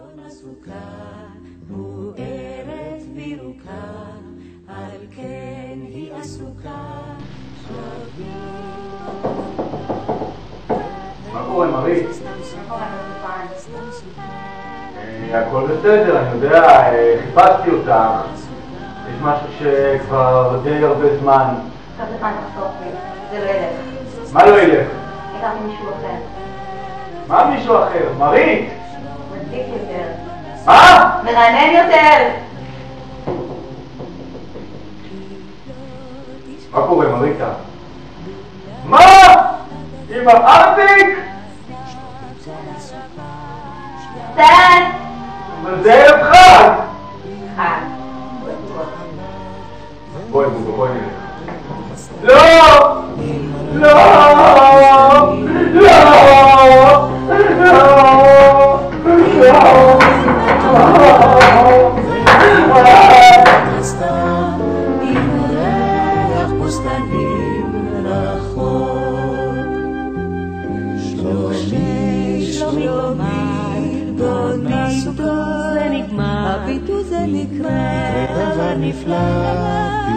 גון הסוכה מוארת וירוקה, על כן היא עסוקה מה קורה, מרית? הכל בסדר, אני יודע, חיפשתי אותך. יש משהו שכבר די הרבה זמן. עכשיו זה זמן תחסוך לי, זה לא ילך. מה לא ילך? הכרתי מישהו אחר. מה מישהו אחר? מרית! מדליק יותר. מה? מרענן יותר! מה קורה, מריתה? מה? עם הארטיק? סטן! אבל זה ערב חג! חג. בואי בוגו, בואי נלך. לא! לא! לא! הביטו זה נקרא דבר נפלא